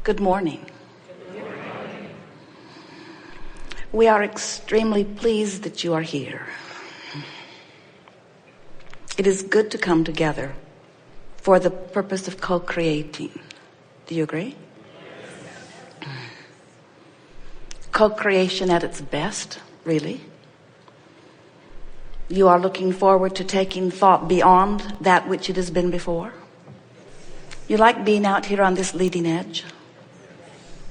Good morning. We are extremely pleased that you are here. It is good to come together for the purpose of co-creating. Do you agree? Yes. Co-creation at its best, really. You are looking forward to taking thought beyond that which it has been before. You like being out here on this leading edge.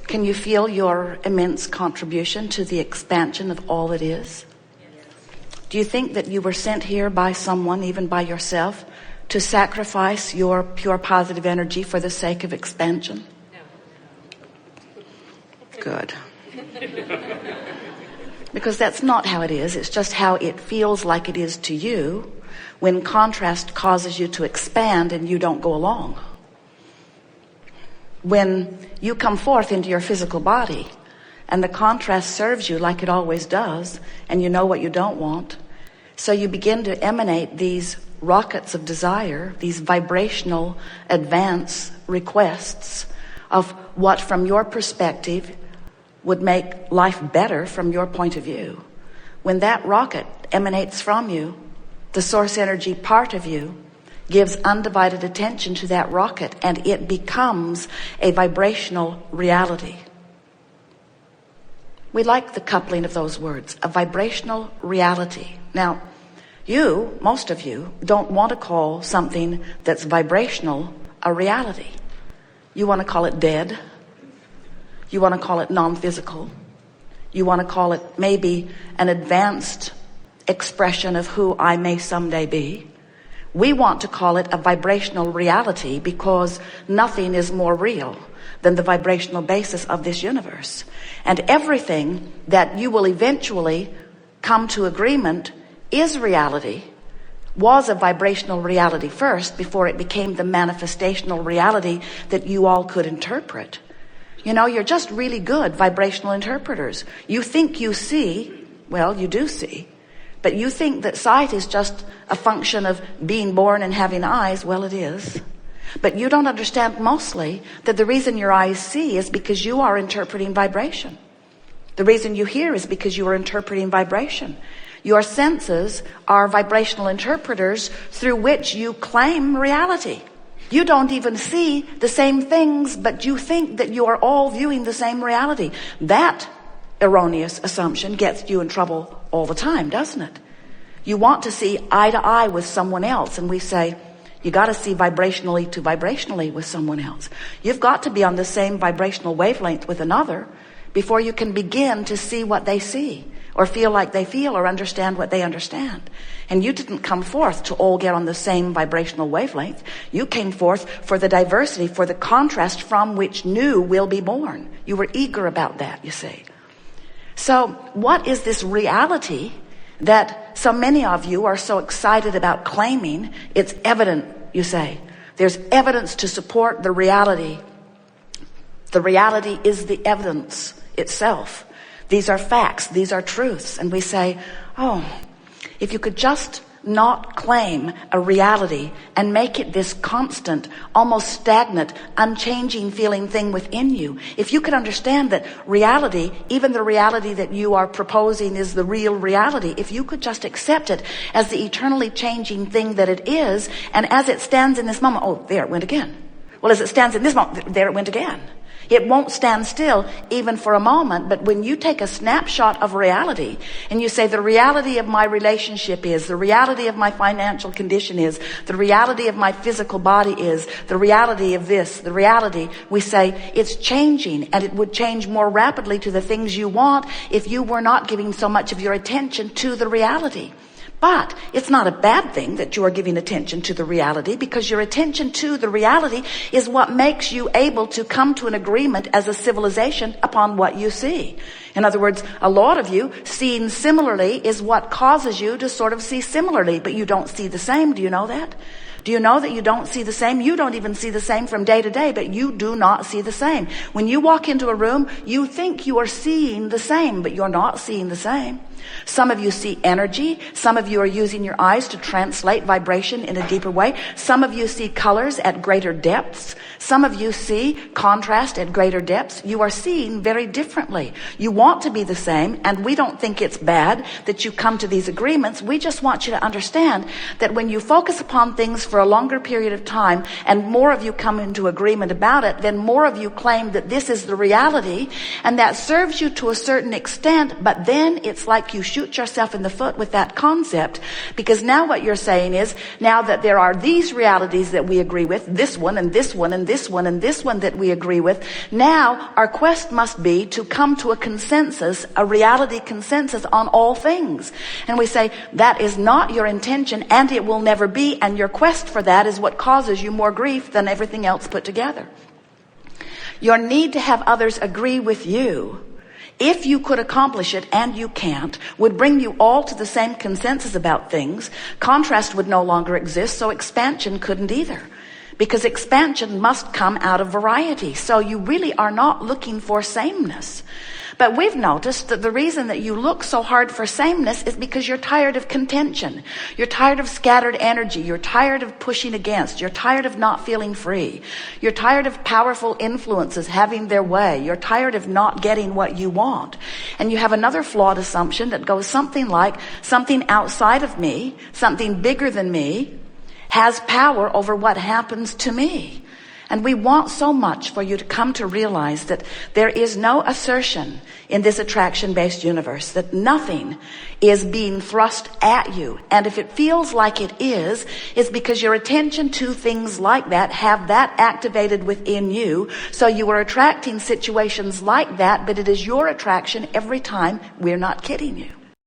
Can you feel your immense contribution to the expansion of all that is? Do you think that you were sent here by someone, even by yourself, to sacrifice your pure positive energy for the sake of expansion? Good. Because that's not how it is. It's just how it feels like it is to you when contrast causes you to expand and you don't go along. When you come forth into your physical body and the contrast serves you like it always does, and you know what you don't want, so you begin to emanate these rockets of desire, these vibrational advance requests of what from your perspective would make life better from your point of view. When that rocket emanates from you, the source energy part of you gives undivided attention to that rocket, and it becomes a vibrational reality. We like the coupling of those words, a vibrational reality. Now, most of you, don't want to call something that's vibrational a reality. You want to call it dead. You want to call it non-physical. You want to call it maybe an advanced expression of who I may someday be. We want to call it a vibrational reality because nothing is more real than the vibrational basis of this universe. And everything that you will eventually come to agreement is reality was a vibrational reality first before it became the manifestational reality that you all could interpret. You know, you're just really good vibrational interpreters. You think you see, well, you do see. But you think that sight is just a function of being born and having eyes. Well, it is. But you don't understand mostly that the reason your eyes see is because you are interpreting vibration. The reason you hear is because you are interpreting vibration. Your senses are vibrational interpreters through which you claim reality. You don't even see the same things, but you think that you are all viewing the same reality. That erroneous assumption gets you in trouble all the time, doesn't it? You want to see eye to eye with someone else, and we say, you got to see vibrationally to vibrationally with someone else. You've got to be on the same vibrational wavelength with another before you can begin to see what they see, or feel like they feel, or understand what they understand. And you didn't come forth to all get on the same vibrational wavelength. You came forth for the diversity, for the contrast from which new will be born. You were eager about that, you see. So what is this reality that so many of you are so excited about claiming? It's evident, you say. There's evidence to support the reality. The reality is the evidence itself. These are facts. These are truths. And we say, oh, if you could just not claim a reality and make it this constant, almost stagnant, unchanging feeling thing within you. If you could understand that reality, even the reality that you are proposing is the real reality, if you could just accept it as the eternally changing thing that it is, and as it stands in this moment, oh, there it went again. Well, as it stands in this moment, there it went again. It won't stand still even for a moment. But when you take a snapshot of reality and you say the reality of my relationship is, the reality of my financial condition is, the reality of my physical body is, the reality of this, the reality, we say it's changing, and it would change more rapidly to the things you want if you were not giving so much of your attention to the reality. But it's not a bad thing that you are giving attention to the reality, because your attention to the reality is what makes you able to come to an agreement as a civilization upon what you see. In other words, a lot of you seeing similarly is what causes you to sort of see similarly, but you don't see the same. Do you know that? Do you know that you don't see the same? You don't even see the same from day to day, but you do not see the same. When you walk into a room, you think you are seeing the same, but you're not seeing the same. Some of you see energy. Some of you are using your eyes to translate vibration in a deeper way. Some of you see colors at greater depths. Some of you see contrast at greater depths. You are seeing very differently. You want to be the same, and we don't think it's bad that you come to these agreements. We just want you to understand that when you focus upon things for a longer period of time and more of you come into agreement about it, then more of you claim that this is the reality, and that serves you to a certain extent, but then it's like you shoot yourself in the foot with that concept, because now what you're saying is, now that there are these realities that we agree with, this one and this one and this one and this one that we agree with, now our quest must be to come to a consensus, a reality consensus on all things. And we say, that is not your intention, and it will never be, and your quest for that is what causes you more grief than everything else put together. Your need to have others agree with you, if you could accomplish it, and you can't, would bring you all to the same consensus about things. Contrast would no longer exist, so expansion couldn't either. Because expansion must come out of variety. So you really are not looking for sameness. But we've noticed that the reason that you look so hard for sameness is because you're tired of contention. You're tired of scattered energy. You're tired of pushing against. You're tired of not feeling free. You're tired of powerful influences having their way. You're tired of not getting what you want. And you have another flawed assumption that goes something like, something outside of me, something bigger than me, has power over what happens to me. And we want so much for you to come to realize that there is no assertion in this attraction-based universe, that nothing is being thrust at you. And if it feels like it is, it's because your attention to things like that have that activated within you. So you are attracting situations like that, but it is your attraction every time. We're not kidding you.